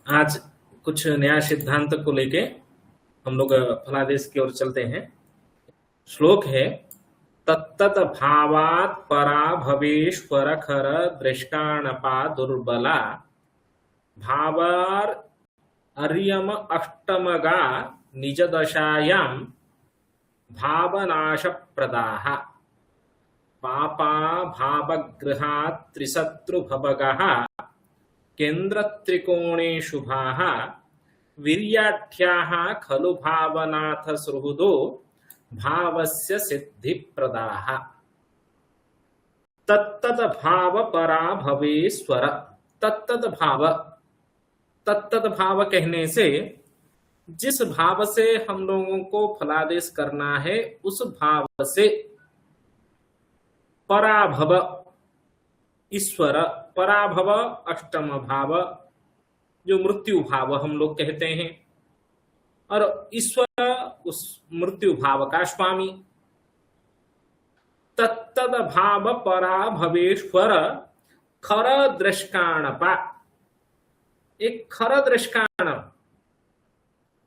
आज कुछ नया सिद्धांत को लेके हम लोग फलादेश की ओर चलते हैं। श्लोक है तत्तत भावात् परा भवेश्वर खर दृष्टानपा दुर्बला भावार अर्यम अष्टमगा निज दशायां भावनाश प्रदाः पापा भावगृहात् त्रिशत्रुभवगः केन्द्र त्रिकोणे शुभाः वीर्याढ्याः खलु भावनाथ सुहृदो भावस्य सिद्धिप्रदाः। तत्तत भाव परा भवेश्वर। तत्तत भाव कहने से जिस भाव से हम लोगों को फलादेश करना है उस भाव से पराभव ईश्वर। पराभव अष्टम भाव जो मृत्यु भाव हम लोग कहते हैं, और ईश्वर उस मृत्यु भाव का स्वामी। तत्तद भाव परा भवेश्वर खर दृष्टानपा। एक खर दृष्टान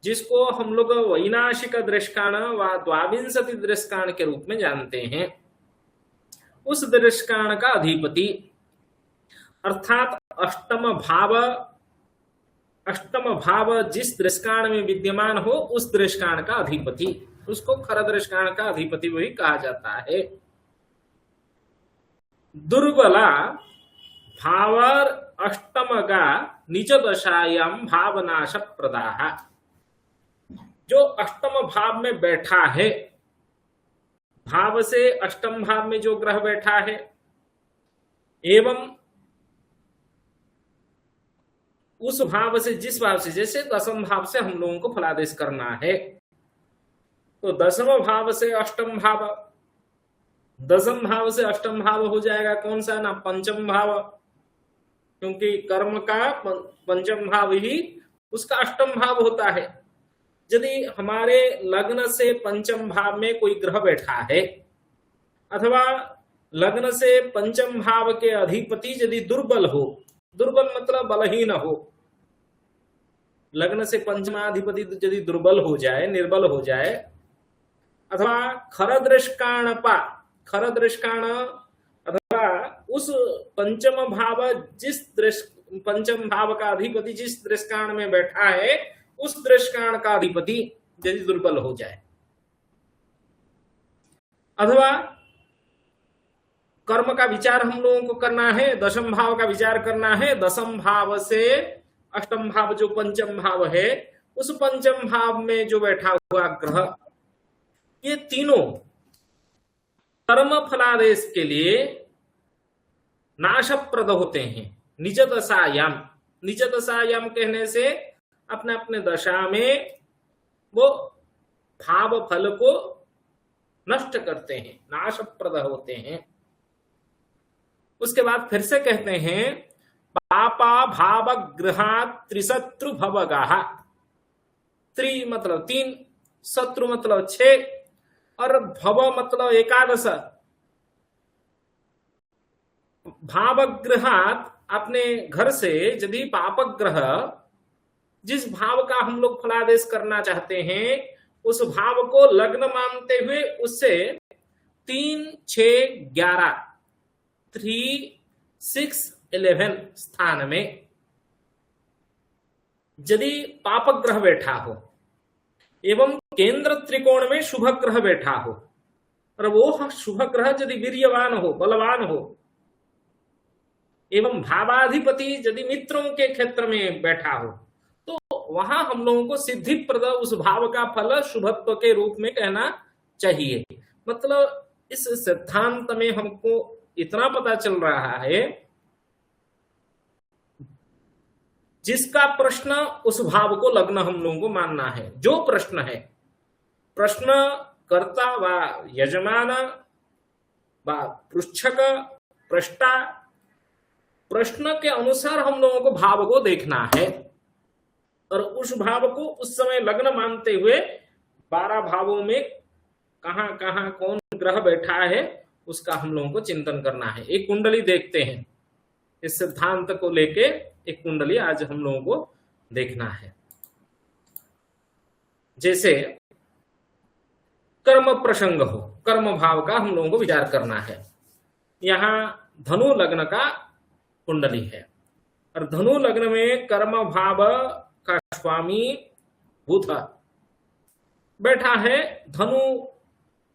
जिसको हम लोग वैनाशिक दृष्टान व द्वाविंशति दृष्टान के रूप में जानते हैं, उस दृष्टान का अधिपति अर्थात अष्टम भाव जिस दृष्टान में विद्यमान हो उस दृष्टान का अधिपति, उसको खर दृष्टान का अधिपति वही कहा जाता है। दुर्बला भावर अष्टमगा निज दशायां भावनाश प्रदाः। जो अष्टम भाव में बैठा है, भाव से अष्टम भाव में जो ग्रह बैठा है, एवं उस भाव से जिस भाव से, जैसे दसम भाव से हम लोगों को फलादेश करना है तो दसम भाव से अष्टम भाव, दसम भाव से अष्टम भाव हो जाएगा कौन सा ना, पंचम भाव, क्योंकि कर्म का पंचम भाव ही उसका अष्टम भाव होता है। यदि हमारे लग्न से पंचम भाव में कोई ग्रह बैठा है अथवा लग्न से पंचम भाव के अधिपति यदि दुर्बल हो, दुर्बल मतलब बलहीन हो, लग्न से पंचमाधिपति यदि दुर्बल हो जाए, निर्बल हो जाए, अथवा खरदृष्टानपा, खरदृष्टान अथवा उस पंचम भाव पंचम भाव का अधिपति जिस दृष्टान में बैठा है उस दृष्टान का अधिपति यदि दुर्बल हो जाए, अथवा कर्म का विचार हम लोगों को करना है, दशम भाव का विचार करना है, दसम भाव से अष्टम भाव जो पंचम भाव है उस पंचम भाव में जो बैठा हुआ ग्रह, ये तीनों कर्म फलादेश के लिए नाशप्रद होते हैं। निज दशायाम, निज दशायाम कहने से अपने अपने दशा में वो भाव फल को नष्ट करते हैं, नाशप्रद होते हैं। उसके बाद फिर से कहते हैं पापा भाव गृहात् त्रिशत्रु भवगः। त्रि मतलब तीन, शत्रु मतलब 6 और भव मतलब 11। भावगृहात् अपने घर से यदि पापक ग्रह जिस भाव का हम लोग फलादेश करना चाहते हैं उस भाव को लग्न मानते हुए उससे 3, 6, 11 3, 6, 11 स्थान में यदि पापक ग्रह बैठा हो एवं केंद्र त्रिकोण में शुभ ग्रह बैठा हो, और वो शुभ ग्रह यदि वीर्यवान हो, बलवान हो, एवं भावाधिपति यदि मित्रों के क्षेत्र में बैठा हो, तो वहां हम लोगों को सिद्धिप्रद उस भाव का फल शुभत्व के रूप में कहना चाहिए। मतलब इस सिद्धांत में हमको इतना पता चल रहा है, जिसका प्रश्न उस भाव को लग्न हम लोगों को मानना है। जो प्रश्न है, प्रश्न कर्ता व यजमान व पृच्छक प्रष्टा, प्रश्न के अनुसार हम लोगों को भाव को देखना है और उस भाव को उस समय लग्न मानते हुए 12 भावों में कहां कहां कौन ग्रह बैठा है उसका हम लोगों को चिंतन करना है। एक कुंडली देखते हैं, इस सिद्धांत को लेके एक कुंडली आज हम लोगों को देखना है। जैसे कर्म प्रसंग हो, कर्म भाव का हम लोगों को विचार करना है। यहाँ धनु लग्न का कुंडली है और धनु लग्न में कर्म भाव का स्वामी बुध बैठा है। धनु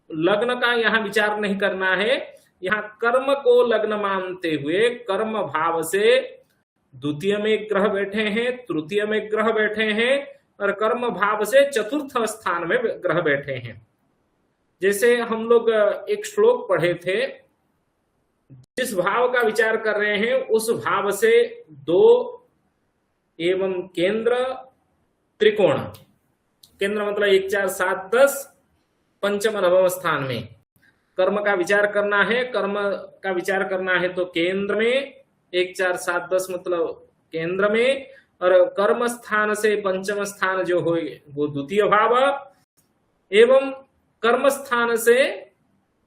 लग्न का यहाँ विचार नहीं करना है। यहाँ कर्म को लग्न मानते हुए कर्म भाव से द्वितीय में ग्रह बैठे हैं, तृतीय में ग्रह बैठे हैं और कर्म भाव से चतुर्थ स्थान में ग्रह बैठे हैं। जैसे हम लोग एक श्लोक पढ़े थे, जिस भाव का विचार कर रहे हैं उस भाव से 2 एवं केंद्र त्रिकोण, केंद्र मतलब 1 4 7 10 पंचम नवम स्थान में कर्म का विचार करना है। कर्म का विचार करना है तो केंद्र में 1 4 7 10 मतलब केंद्र में, और कर्म स्थान से पंचम स्थान जो हो वो द्वितीय भाव एवं कर्म स्थान से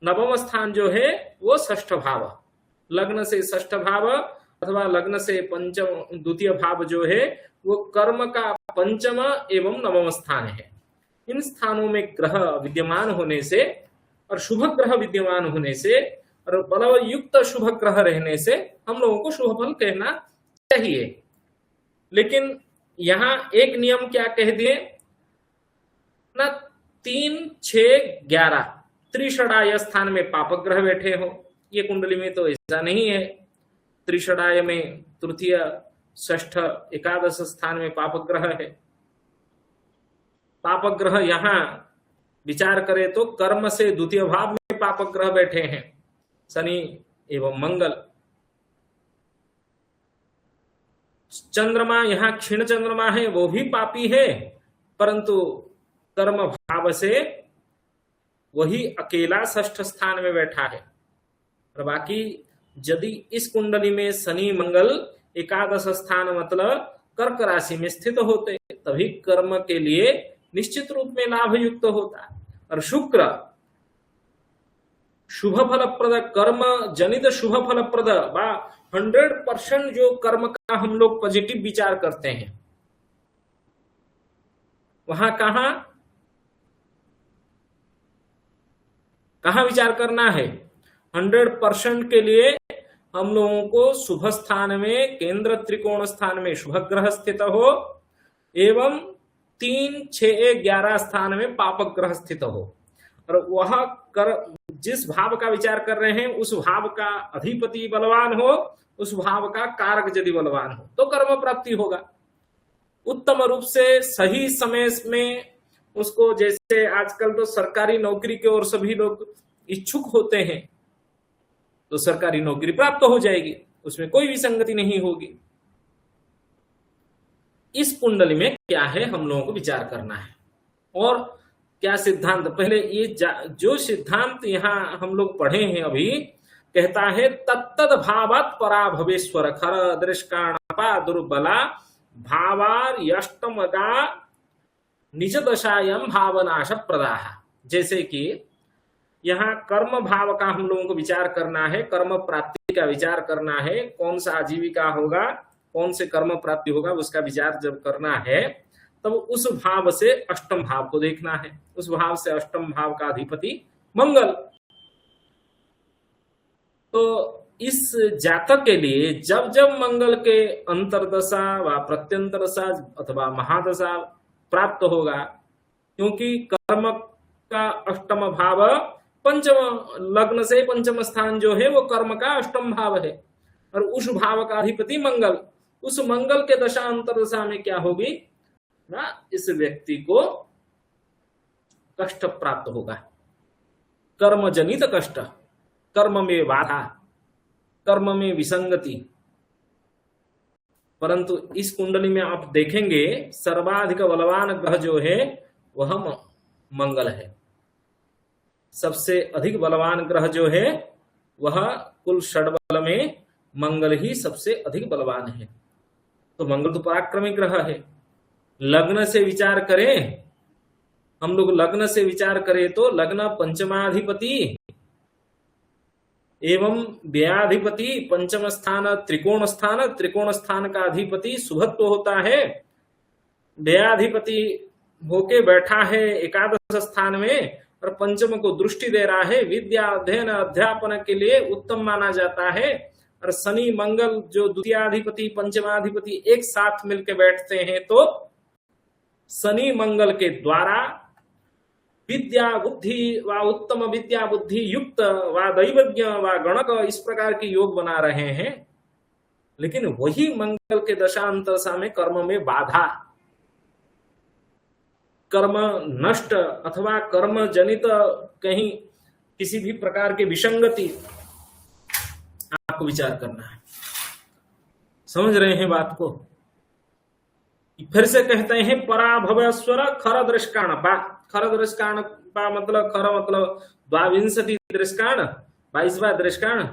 नवम स्थान जो है वो षष्ठ भाव। लग्न से षष्ठ भाव अथवा लग्न से पंचम द्वितीय भाव जो है वो कर्म का पंचम एवं नवम स्थान है। इन स्थानों में ग्रह विद्यमान होने से और शुभ ग्रह विद्यमान होने से और बलयुक्त शुभ ग्रह रहने से हम लोगों को शुभ फल कहना चाहिए। लेकिन यहाँ एक नियम क्या कह दिए ना, 3 6 11 त्रिषडाय स्थान में पापक ग्रह बैठे हो। ये कुंडली में तो ऐसा नहीं है। त्रिषडाय में तृतीय षष्ठ एकादश स्थान में पापक ग्रह है। पापक ग्रह यहाँ विचार करें तो कर्म से द्वितीय भाव में पापक ग्रह बैठे हैं, शनि एवं मंगल। चंद्रमा यहाँ क्षीण चंद्रमा है, वो भी पापी है, परंतु कर्म भाव से वही अकेला षष्ठ स्थान में बैठा है। और बाकी यदि इस कुंडली में शनि मंगल एकादश स्थान मतलब कर्क राशि में स्थित होते तभी कर्म के लिए निश्चित रूप में लाभ युक्त होता है। और शुक्र शुभ फलप्रद, कर्म जनित शुभ फलप्रद 100% जो कर्म का हम लोग पॉजिटिव विचार करते हैं, वहां कहां विचार करना है। 100% के लिए हम लोगों को शुभ स्थान में केंद्र त्रिकोण स्थान में शुभ ग्रह स्थित हो एवं 3 6 11 स्थान में पापक ग्रह स्थित हो, और वह जिस भाव का विचार कर रहे हैं उस भाव का अधिपति बलवान हो, उस भाव का कारक यदि बलवान हो तो कर्म प्राप्ति होगा। उत्तम रूप से सही समय में उसको, जैसे आजकल तो सरकारी नौकरी की ओर सभी लोग इच्छुक होते हैं, तो सरकारी नौकरी प्राप्त हो जाएगी, उसमें कोई विसंगति नहीं होगी। इस कुंडली में क्या है हम लोगों को विचार करना है और क्या सिद्धांत। पहले ये जो सिद्धांत यहाँ हम लोग पढ़े हैं अभी, कहता है तत्तद भावात् परा भवेश्वर खर दृष्काणपा दुर्बला भावार यष्टमगा निज दशायम भावनाश प्रदाह। जैसे कि यहाँ कर्म भाव का हम लोगों को विचार करना है, कर्म प्राप्ति का विचार करना है, कौन सा आजीविका होगा, कौन से कर्म प्राप्ति होगा, उसका विचार जब करना है तब उस भाव से अष्टम भाव को देखना है। उस भाव से अष्टम भाव का अधिपति मंगल। तो इस जातक के लिए जब जब मंगल के अंतरदशा व प्रत्यंतरदशा अथवा महादशा प्राप्त होगा, क्योंकि कर्म का अष्टम भाव पंचम लग्न से पंचम स्थान जो है वो कर्म का अष्टम भाव है और उस भाव का अधिपति मंगल। उस मंगल के दशा अंतरदशा में क्या होगी ना, इस व्यक्ति को कष्ट प्राप्त होगा, कर्म जनित कष्ट, कर्म में बाधा, कर्म में विसंगति। परंतु इस कुंडली में आप देखेंगे सर्वाधिक बलवान ग्रह जो है वह मंगल है। सबसे अधिक बलवान ग्रह जो है वह कुल षड्बल में मंगल ही सबसे अधिक बलवान है। तो मंगल तो पराक्रमी ग्रह है। लग्न से विचार करें, हम लोग लग्न से विचार करें तो लग्न पंचमाधिपति एवं व्ययाधिपति, पंचम स्थान त्रिकोण स्थान, त्रिकोण स्थान का अधिपति शुभत्व होता है व्ययाधिपति होके बैठा है एकादश स्थान में और पंचम को दृष्टि दे रहा है, विद्या अध्ययन अध्यापन के लिए उत्तम माना जाता है। और शनि मंगल जो द्वितीयाधिपति पंचमाधिपति एक साथ मिलकर बैठते हैं, तो शनि मंगल के द्वारा विद्या बुद्धि व उत्तम विद्या बुद्धि युक्त व दैवज्ञ व गणक इस प्रकार के योग बना रहे हैं। लेकिन वही मंगल के दशांतरसा में कर्म में बाधा, कर्म नष्ट अथवा कर्म जनित कहीं किसी भी प्रकार की विसंगति, आपको विचार करना है। समझ रहे हैं बात को? फिर से कहते हैं पराभवस्वर खर दृष्काण पा। खर दृष्काण पा मतलब खर मतलब 22 दृष्काण, 22वां दृष्काण।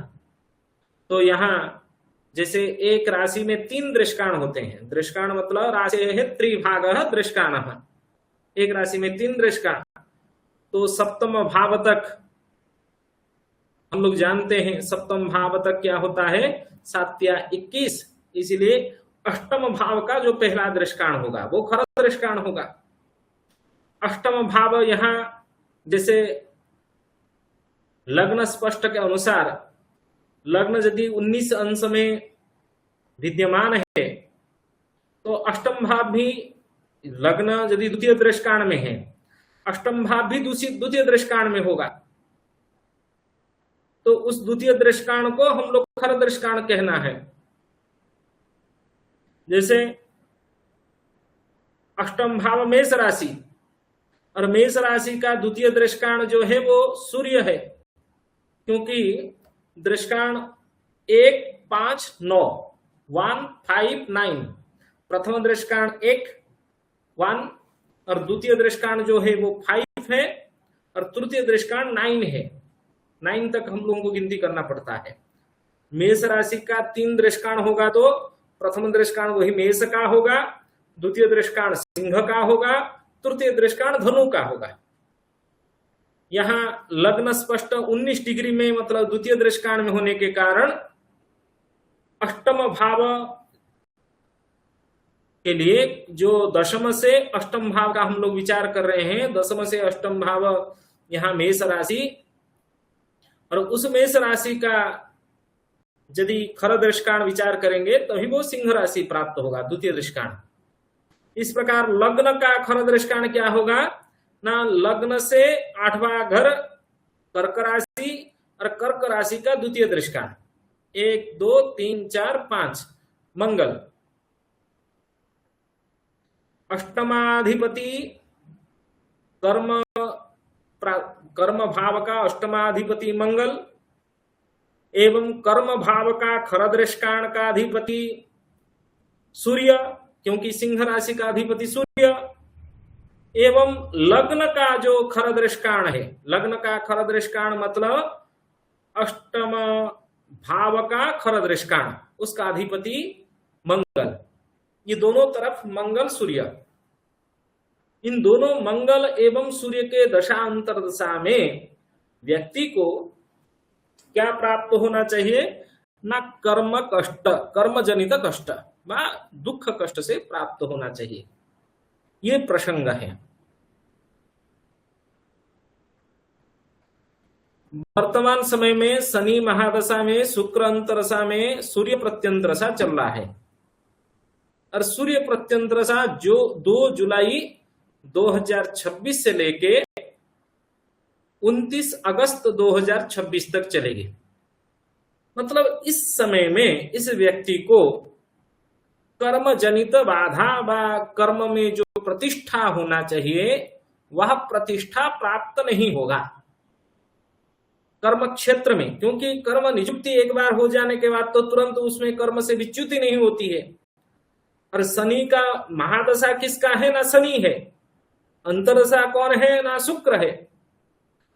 तो यहाँ जैसे एक राशि में 3 दृष्काण होते हैं। दृष्काण मतलब राशि है त्रिभागः दृष्काणः, एक राशि में 3 दृष्काण। तो सप्तम भाव तक हम लोग जानते हैं, सप्तम भाव तक क्या होता है, 7 या 21। इसलिए अष्टम भाव का जो पहला दृष्काण होगा वो खर दृष्काण होगा। अष्टम भाव यहाँ जैसे लग्न स्पष्ट के अनुसार लग्न यदि 19 अंश में विद्यमान है, तो अष्टम भाव भी, लग्न यदि द्वितीय दृष्काण में है, अष्टम भाव भी द्वितीय दृष्काण में होगा। तो उस द्वितीय दृष्काण को हम लोग खर दृष्काण कहना है। जैसे अष्टम भाव मेष राशि, और मेष राशि का द्वितीय दृष्काण जो है वो सूर्य है, क्योंकि दृष्काण 1, 5, 9, 1, 5, 9, प्रथम दृष्काण 1, 1 और द्वितीय दृष्काण जो है वो 5 है और तृतीय दृष्काण 9 है। 9 तक हम लोगों को गिनती करना पड़ता है। मेष राशि का 3 दृष्काण होगा तो प्रथम दृष्काण वही मेष का होगा, द्वितीय दृष्काण सिंह का होगा, तृतीय दृष्काण धनु का होगा। यहाँ लग्न स्पष्ट 19 डिग्री में मतलब द्वितीय दृष्काण में होने के कारण अष्टम भाव के लिए जो दशम से अष्टम भाव का हम लोग विचार कर रहे हैं, दशम से अष्टम भाव यहाँ मेष राशि, और उस मेष राशि का यदि खर दृष्काण विचार करेंगे तभी वो सिंह राशि प्राप्त होगा, द्वितीय दृष्काण। इस प्रकार लग्न का खर दृष्काण क्या होगा ना, लग्न से 8वां घर कर्क राशि और कर्क राशि का द्वितीय दृष्काण 1, 2, 3, 4, 5 मंगल। अष्टमाधिपति कर्म भाव का अष्टमाधिपति मंगल एवं कर्म भाव का खर दृष्काण का अधिपति सूर्य, क्योंकि सिंह राशि का अधिपति सूर्य, एवं लग्न का जो खर दृष्काण है, लग्न का खर दृष्काण मतलब अष्टम भाव का खर दृष्काण, उसका अधिपति मंगल। ये दोनों तरफ मंगल सूर्य, इन दोनों मंगल एवं सूर्य के दशांतर दशा में व्यक्ति को क्या प्राप्त होना चाहिए ना, कर्म कष्ट, कर्म जनित कष्ट व दुख कष्ट से प्राप्त होना चाहिए। ये प्रसंग है। वर्तमान समय में शनि महादशा में, शुक्र अंतरदशा में सूर्य प्रत्यंतरदशा चल रहा है, और सूर्य प्रत्यंतरदशा जो 2 जुलाई 2026 से लेके 29 अगस्त 2026 तक चलेगी। मतलब इस समय में इस व्यक्ति को कर्म जनित बाधा व कर्म में जो प्रतिष्ठा होना चाहिए वह प्रतिष्ठा प्राप्त नहीं होगा कर्म क्षेत्र में, क्योंकि कर्म नियुक्ति एक बार हो जाने के बाद तो तुरंत उसमें कर्म से विच्युति नहीं होती है। और शनि का महादशा किसका है ना, शनि है। अंतरदशा कौन है ना, शुक्र है।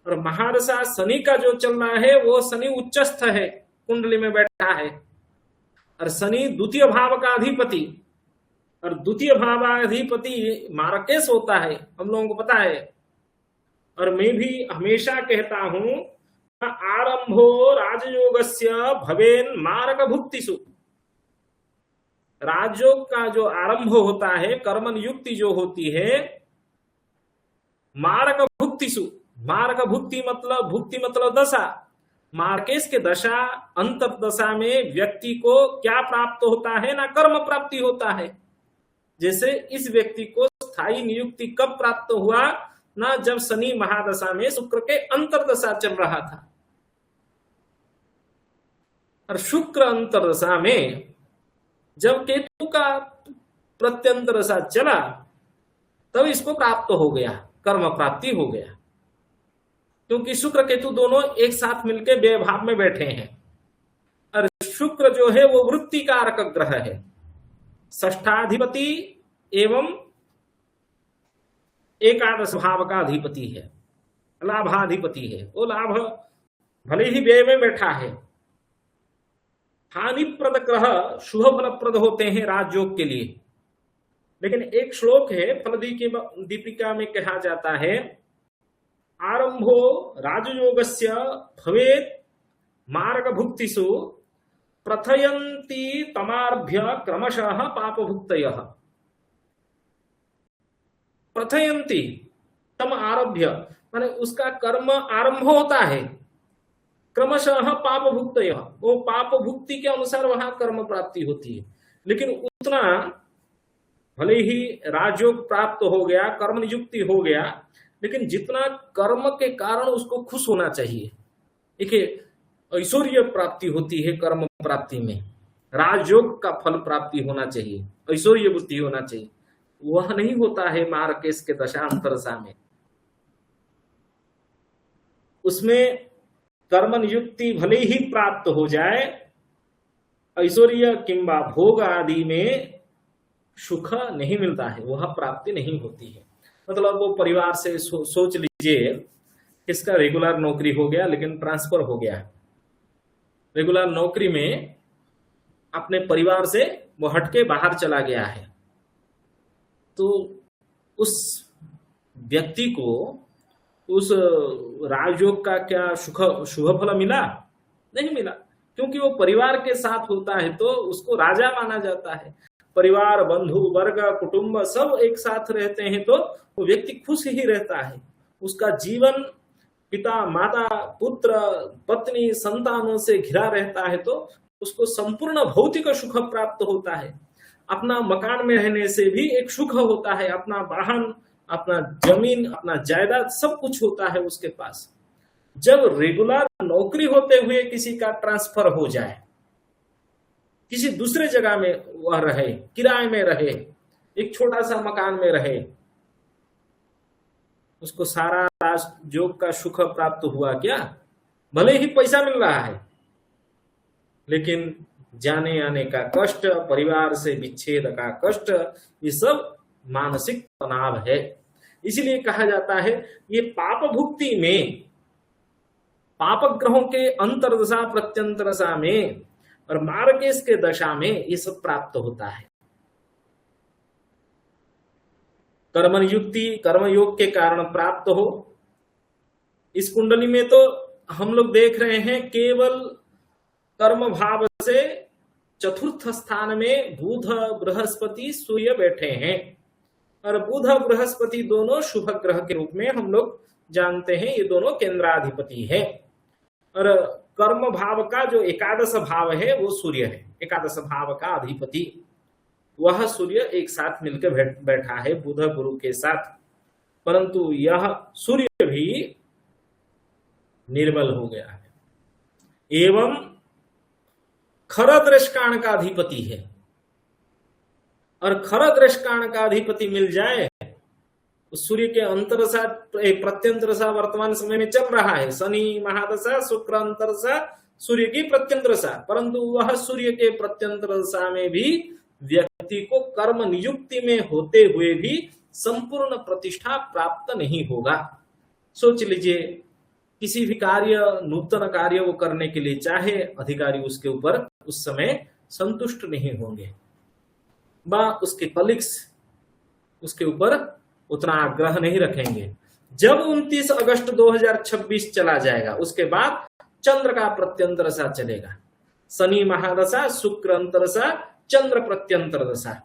और महादशा शनि का जो चल रहा है वो शनि उच्चस्थ है, कुंडली में बैठा है, और शनि द्वितीय भाव का अधिपति, और द्वितीय भावाधिपति मार्केश होता है, हम लोगों को पता है। और मैं भी हमेशा कहता हूं, आरंभो राजयोगस्य भवेन मारक भुक्तिषु। राजयोग का जो आरंभ होता है, कर्म युक्ति जो होती है, मार्ग भुक्तिसु, मार्ग भुक्ति मतलब दशा, मार्केश के दशा अंतर दशा में व्यक्ति को क्या प्राप्त होता है ना कर्म प्राप्ति होता है। जैसे इस व्यक्ति को स्थायी नियुक्ति कब प्राप्त हुआ ना, जब शनि महादशा में शुक्र के अंतरदशा चल रहा था, और शुक्र अंतरदशा में जब केतु का प्रत्यंतरदशा चला तब इसको प्राप्त हो गया, कर्म प्राप्ति हो गया, क्योंकि शुक्र केतु दोनों एक साथ मिलकर व्ययभाव में बैठे हैं। और शुक्र जो है वो वृत्ति कारक ग्रह है, षष्ठाधिपति एवं एकादश भाव का अधिपति है, लाभाधिपति है। वो लाभ भले ही व्यय में बैठा है। हानिप्रद ग्रह शुभ फलप्रद होते हैं राजयोग के लिए, लेकिन एक श्लोक है फल दीपिका में कहा जाता है, आरंभो राजयोगस्य भवेत् मार्ग भुक्तिषु प्रथयन्ति तमार्भ्य क्रमशः पापभुक्तयः। प्रथयन्ति तम आरभ्य माने उसका कर्म आरंभ होता है, क्रमशः पाप भुक्तयः, वो पाप भुक्ति के अनुसार वहां कर्म प्राप्ति होती है। लेकिन उतना भले ही राजयोग प्राप्त हो गया, कर्म नियुक्ति हो गया, लेकिन जितना कर्म के कारण उसको खुश होना चाहिए। देखिए ऐश्वर्य प्राप्ति होती है कर्म प्राप्ति में, राजयोग का फल प्राप्ति होना चाहिए, ऐश्वर्य बुद्धि होना चाहिए, वह नहीं होता है मार्केश के दशांतरदशा में। उसमें कर्म नियुक्ति भले ही प्राप्त हो जाए, ऐश्वर्य किंबा भोग आदि में सुख नहीं मिलता है, वह प्राप्ति नहीं होती है। मतलब वो परिवार से सोच लीजिए, किसका रेगुलर नौकरी हो गया लेकिन ट्रांसफर हो गया, रेगुलर नौकरी में अपने परिवार से वो हटके बाहर चला गया है, तो उस व्यक्ति को उस राजयोग का क्या शुभ फल मिला? नहीं मिला, क्योंकि वो परिवार के साथ होता है तो उसको राजा माना जाता है। परिवार, बंधु वर्ग, कुटुंब सब एक साथ रहते हैं तो वो व्यक्ति खुश ही रहता है। उसका जीवन पिता, माता, पुत्र, पत्नी, संतानों से घिरा रहता है तो उसको संपूर्ण भौतिक सुख प्राप्त होता है। अपना मकान में रहने से भी एक सुख होता है, अपना वाहन, अपना जमीन, अपना जायदाद सब कुछ होता है उसके पास। जब रेगुलर नौकरी होते हुए किसी का ट्रांसफर हो जाए, किसी दूसरे जगह में वह रहे, किराए में रहे, एक छोटा सा मकान में रहे, उसको सारा राजयोग का सुख प्राप्त हुआ क्या? भले ही पैसा मिल रहा है, लेकिन जाने आने का कष्ट, परिवार से विच्छेद का कष्ट, ये सब मानसिक तनाव है। इसलिए कहा जाता है ये पाप भुक्ति में, पाप ग्रहों के अंतरदशा प्रत्यंतरदशा में और मार्गेश के दशा में ये सब प्राप्त होता है। कर्म युक्ति कर्मयोग के कारण प्राप्त हो। इस कुंडली में तो हम लोग देख रहे हैं केवल कर्म भाव से चतुर्थ स्थान में बुध, बृहस्पति, सूर्य बैठे हैं, और बुध बृहस्पति दोनों शुभ ग्रह के रूप में हम लोग जानते हैं, ये दोनों केंद्राधिपति है। और कर्म भाव का जो एकादश भाव है वो सूर्य है, एकादश भाव का अधिपति वह सूर्य एक साथ मिलकर बैठा है बुध गुरु के साथ, परंतु यह सूर्य भी निर्बल हो गया है एवं खरदृष्काण का अधिपति है। और खरदृष्काण का अधिपति मिल जाए, उस सूर्य के अंतरदशा प्रत्यंतरदशा वर्तमान समय में चल रहा है, शनि महादशा, शुक्र अंतरदशा, सूर्य की प्रत्यंतरदशा, परंतु वह सूर्य के प्रत्यंतरदशा में भी व्यक्ति को कर्म नियुक्ति में होते हुए भी संपूर्ण प्रतिष्ठा प्राप्त नहीं होगा। सोच लीजिए, किसी भी कार्य, नूतन कार्य वो करने के लिए चाहे, अधिकारी उसके ऊपर उस समय संतुष्ट नहीं होंगे, व उसके कलीग्स उसके ऊपर उतना आग्रह नहीं रखेंगे। जब 29 अगस्त 2026 चला जाएगा, उसके बाद चंद्र का प्रत्यंतरदशा चलेगा, शनि महादशा, शुक्र अंतरदशा, चंद्र प्रत्यंतर दशा।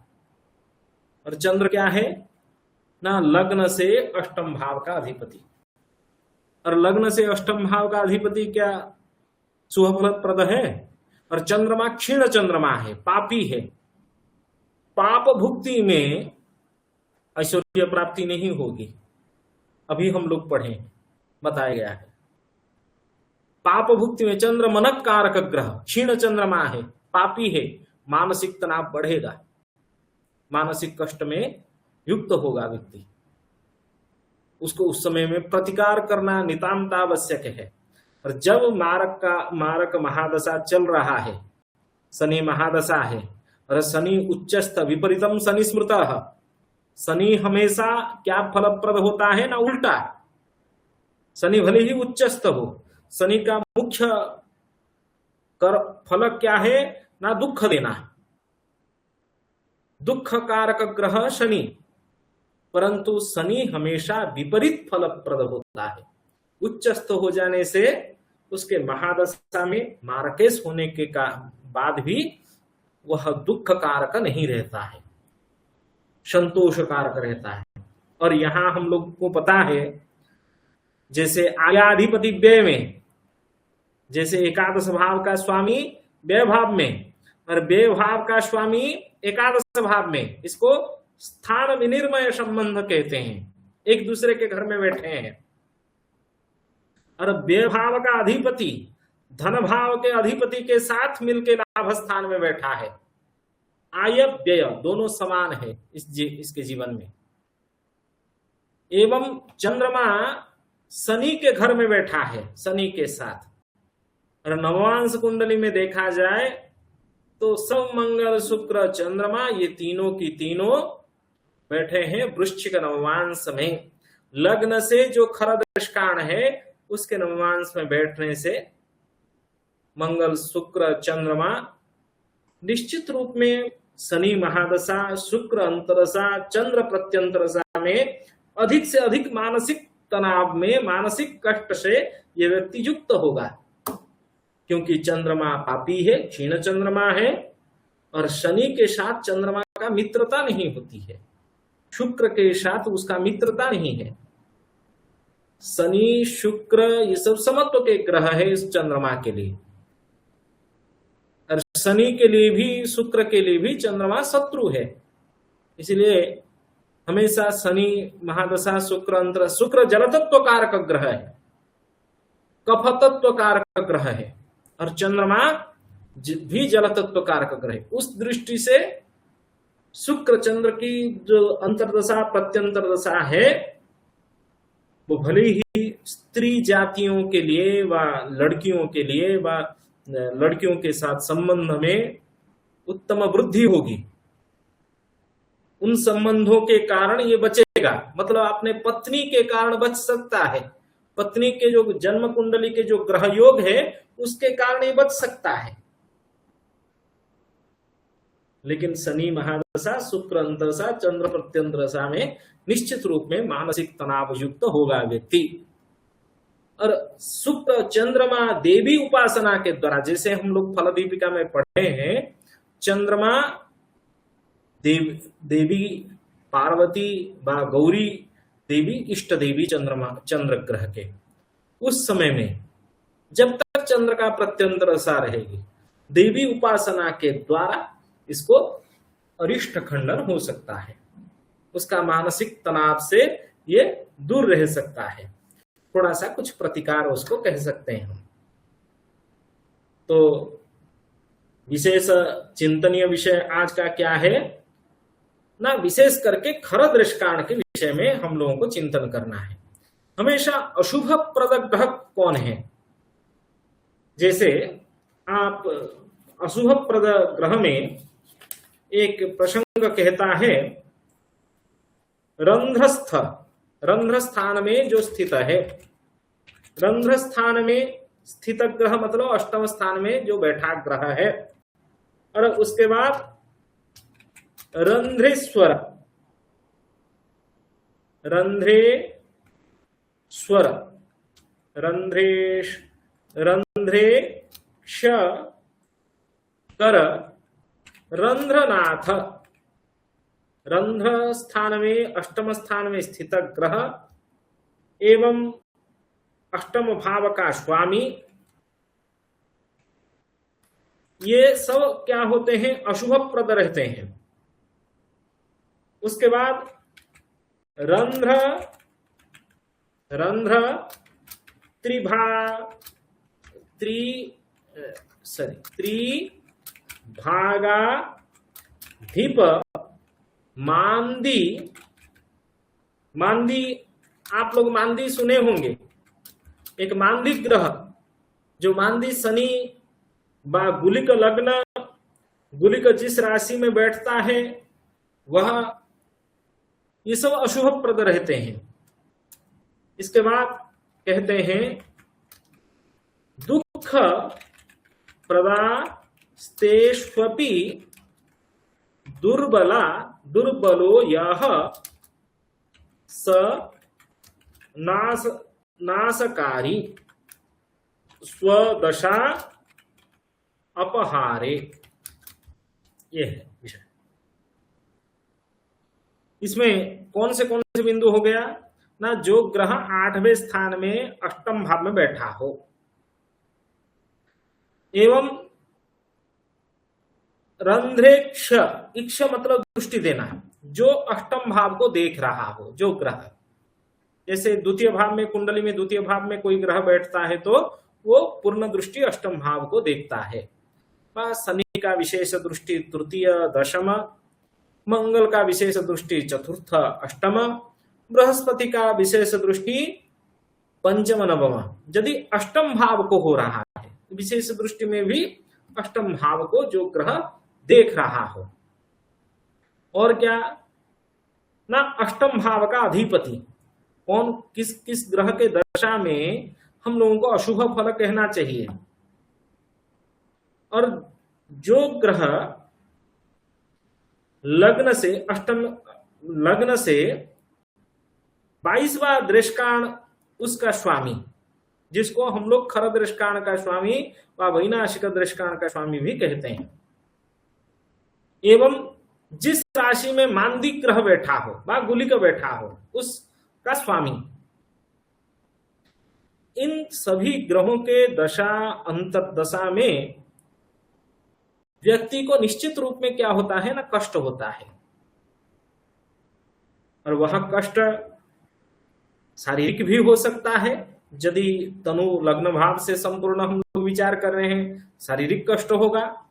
और चंद्र क्या है ना, लग्न से अष्टम भाव का अधिपति। और लग्न से अष्टम भाव का अधिपति क्या शुभ फलप्रद है। और चंद्रमा क्षीण चंद्रमा है, पापी है। पाप भुक्ति में ऐश्वर्य प्राप्ति नहीं होगी। अभी हम लोग पढ़े, बताया गया है। पाप भुक्ति में चंद्र मनक कारक ग्रह, क्षीण चंद्रमा है, पापी है, मानसिक तनाव बढ़ेगा, मानसिक कष्ट में युक्त होगा व्यक्ति। उसको उस समय में प्रतिकार करना नितांत आवश्यक है। और जब मारक महादशा चल रहा है, शनि महादशा है, और शनि उच्चस्थ विपरीतम शनि स्मृत, शनि हमेशा क्या फलप्रद होता है ना, उल्टा। शनि भले ही उच्चस्थ हो, शनि का मुख्य फल क्या है ना, दुख देना, दुख कारक ग्रह शनि। परंतु शनि हमेशा विपरीत फलप्रद होता है। उच्चस्थ हो जाने से उसके महादशा में मारकेश होने के बाद भी वह दुख कारक नहीं रहता है, संतोष कारक रहता है। और यहां हम लोग को पता है, जैसे आयाधिपति व्यय में, जैसे एकादश भाव का स्वामी व्यय भाव में और व्यय भाव का स्वामी एकादश भाव में, इसको स्थान विनिर्मय संबंध कहते हैं। एक दूसरे के घर में बैठे हैं। और व्यय भाव का अधिपति धन भाव के अधिपति के साथ मिलकर लाभ स्थान में बैठा है। आय व्यय दोनों समान है इसके जीवन में। एवं चंद्रमा शनि के घर में बैठा है, शनि के साथ। और नवमांश कुंडली में देखा जाए तो सब मंगल शुक्र चंद्रमा ये तीनों की तीनों बैठे हैं वृश्चिक नवमांश में। लग्न से जो खरदृष्काण है उसके नवमांश में बैठने से मंगल शुक्र चंद्रमा निश्चित रूप में शनि महादशा, शुक्र अंतरदशा, चंद्र प्रत्यंतरदशा में अधिक से अधिक मानसिक तनाव में, मानसिक कष्ट से यह व्यक्ति युक्त होगा। क्योंकि चंद्रमा पापी है, क्षीण चंद्रमा है, और शनि के साथ चंद्रमा का मित्रता नहीं होती है, शुक्र के साथ उसका मित्रता नहीं है। शनि शुक्र ये सब समत्व के ग्रह है इस चंद्रमा के लिए। और शनि के लिए भी, शुक्र के लिए भी चंद्रमा शत्रु है। इसलिए हमेशा शनि महादशा, शुक्र जलतत्व कारक ग्रह है, कफ तत्व कारक ग्रह है, और चंद्रमा भी जल तत्व कारक ग्रह है। उस दृष्टि से शुक्र चंद्र की जो अंतरदशा प्रत्यंतर दशा है वो भले ही स्त्री जातियों के लिए व लड़कियों के लिए व लड़कियों के साथ संबंध में उत्तम वृद्धि होगी, उन संबंधों के कारण ये बचेगा। मतलब अपने पत्नी के कारण बच सकता है, पत्नी के जो जन्म कुंडली के जो ग्रह योग है उसके कारण ये बच सकता है। लेकिन शनि महादशा, शुक्र अंतरदशा, चंद्र प्रत्यंतरदशा में निश्चित रूप में मानसिक तनाव युक्त होगा व्यक्ति। और शुक्र चंद्रमा देवी उपासना के द्वारा, जैसे हम लोग फल दीपिका में पढ़े हैं, चंद्रमा देवी पार्वती व गौरी देवी इष्ट देवी चंद्र ग्रह के उस समय में जब तक चंद्र का प्रत्यंतर दशा रहेगी, देवी उपासना के द्वारा इसको अरिष्ट खंडन हो सकता है, उसका मानसिक तनाव से ये दूर रह सकता है। थोड़ा सा कुछ प्रतिकार उसको कह सकते हैं हम। तो विशेष चिंतनीय विषय आज का क्या है ना, विशेष करके खरदृष्काण के विषय में हम लोगों को चिंतन करना है। हमेशा अशुभ प्रद ग्रह कौन है? जैसे आप अशुभ प्रद ग्रह में एक प्रसंग कहता है, रंध्रस्थ, रंध्र स्थान में जो स्थित है, रंध्र स्थान में स्थित ग्रह मतलब अष्टम स्थान में जो बैठा ग्रह है। और उसके बाद रंध्रेश्वर, रंध्रेश्वर, रंध्रेश, रंध्रेश कर रंध्रनाथ, रंध्र स्थान में अष्टम स्थान में स्थित ग्रह एवं अष्टम भाव का स्वामी, ये सब क्या होते हैं? अशुभप्रद रहते हैं। उसके बाद रंध्र त्रिभागाधिप मांदी, मांदी आप लोग मांदी सुने होंगे, एक मांदी ग्रह, जो मांदी शनि बा गुलिक लग्न, गुलिक जिस राशि में बैठता है वह, ये सब अशुभप्रद रहते हैं। इसके बाद कहते हैं दुख प्रदास्तेष्वपि दुर्बलो यह स नाशकारी स्वदशा अपहारे। ये है विषय। इसमें कौन से बिंदु हो गया ना? जो ग्रह 8वें स्थान में अष्टम भाव में बैठा हो, एवं रंध्रेक्ष, इक्ष मतलब दृष्टि देना, जो अष्टम भाव को देख रहा हो, जो ग्रह, जैसे द्वितीय भाव में, कुंडली में द्वितीय भाव में कोई ग्रह बैठता है तो वो पूर्ण दृष्टि अष्टम भाव को देखता है। शनि का विशेष दृष्टि तृतीय दशम, मंगल का विशेष दृष्टि चतुर्थ अष्टम, बृहस्पति का विशेष दृष्टि पंचम नवम। यदि अष्टम भाव को हो रहा है, विशेष दृष्टि में भी अष्टम भाव को जो ग्रह देख रहा हो, और क्या ना अष्टम भाव का अधिपति कौन, किस ग्रह के दशा में हम लोगों को अशुभ फल कहना चाहिए। और जो ग्रह लग्न से, अष्टम लग्न से 22वां दृष्काण उसका स्वामी, जिसको हम लोग खर दृष्काण का स्वामी व वैनाशिक दृष्काण का स्वामी भी कहते हैं, एवं जिस राशि में मांदी ग्रह बैठा हो व गुलिक बैठा हो उसका स्वामी, इन सभी ग्रहों के दशा अंतर्दशा में व्यक्ति को निश्चित रूप में क्या होता है ना? कष्ट होता है। और वह कष्ट शारीरिक भी हो सकता है, यदि तनु लग्न भाव से संपूर्ण हम लोग विचार कर रहे हैं, शारीरिक कष्ट होगा।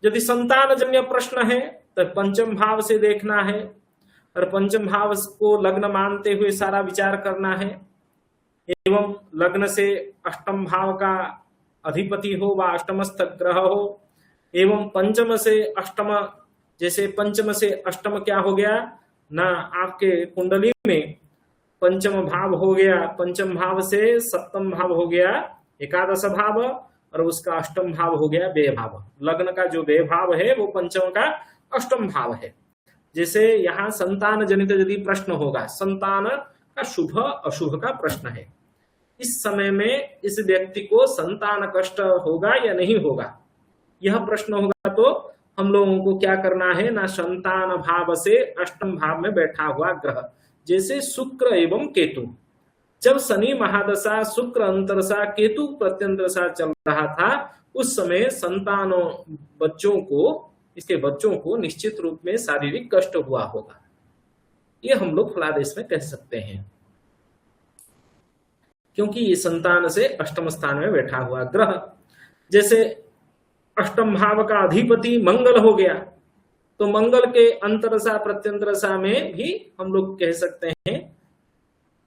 यदि संतान जन्य प्रश्न है तो पंचम भाव से देखना है, और पंचम भाव को लग्न मानते हुए सारा विचार करना है। एवं लग्न से अष्टम भाव का अधिपति हो व अष्टमस्थ ग्रह हो, एवं पंचम से अष्टम, जैसे पंचम से अष्टम क्या हो गया ना? आपके कुंडली में पंचम भाव हो गया, पंचम भाव से सप्तम भाव हो गया एकादश भाव, और उसका अष्टम भाव हो गया व्यय भाव। लग्न का जो व्यय भाव है वो पंचम का अष्टम भाव है। जैसे यहाँ संतान जनित यदि प्रश्न होगा, संतान का शुभ अशुभ का प्रश्न है, इस समय में इस व्यक्ति को संतान कष्ट होगा या नहीं होगा, यह प्रश्न होगा तो हम लोगों को क्या करना है ना? संतान भाव से अष्टम भाव में बैठा हुआ ग्रह, जैसे शुक्र एवं केतु, जब शनि महादशा, शुक्र अंतरदशा, केतु प्रत्यंतरदशा चल रहा था, उस समय संतानों बच्चों को, इसके बच्चों को निश्चित रूप में शारीरिक कष्ट हुआ होगा। ये हम लोग फलादेश में कह सकते हैं, क्योंकि ये संतान से अष्टम स्थान में बैठा हुआ ग्रह, जैसे अष्टम भाव का अधिपति मंगल हो गया, तो मंगल के अंतरदशा प्रत्यंतरदशा में भी हम लोग कह सकते हैं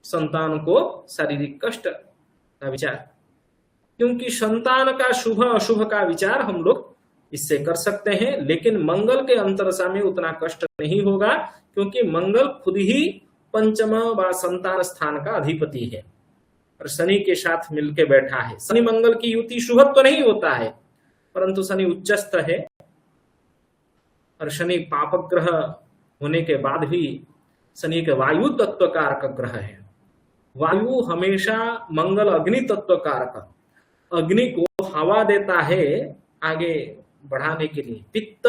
संतान को शारीरिक कष्ट का विचार, क्योंकि संतान का शुभ अशुभ का विचार हम लोग इससे कर सकते हैं। लेकिन मंगल के अंतरदशा में उतना कष्ट नहीं होगा, क्योंकि मंगल खुद ही पंचम व संतान स्थान का अधिपति है और शनि के साथ मिलके बैठा है। शनि मंगल की युति शुभ तो नहीं होता है, परंतु शनि उच्चस्थ है, और शनि पापक ग्रह होने के बाद भी शनि के वायु तत्व कारक ग्रह है। वायु हमेशा मंगल अग्नि तत्व कारक, अग्नि को हवा देता है आगे बढ़ाने के लिए। पित्त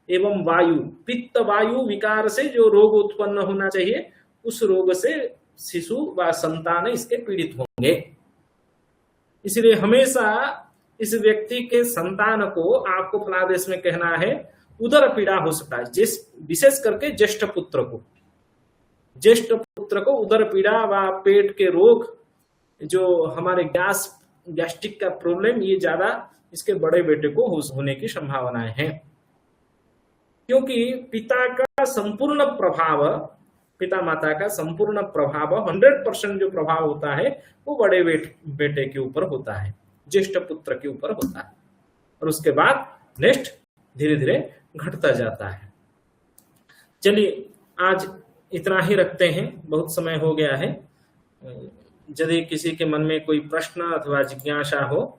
एवं वायु, पित्त वायु विकार से जो रोग उत्पन्न होना चाहिए, उस रोग से शिशु व संतान इसके पीड़ित होंगे। इसलिए हमेशा इस व्यक्ति के संतान को आपको फलादेश में कहना है उदर पीड़ा हो सकता है, जिस विशेष करके ज्येष्ठ पुत्र को उदर पीड़ा व पेट के रोग, जो हमारे गैस्ट्रिक का प्रॉब्लम, ये ज्यादा इसके बड़े बेटे को होने की संभावनाएं हैं, क्योंकि पिता माता का संपूर्ण प्रभाव 100% जो प्रभाव होता है वो बड़े बेटे के ऊपर होता है, ज्येष्ठ पुत्र के ऊपर होता है, और उसके बाद नेक्स्ट धीरे धीरे घटता जाता है। चलिए आज इतना ही रखते हैं, बहुत समय हो गया है। यदि किसी के मन में कोई प्रश्न अथवा जिज्ञासा हो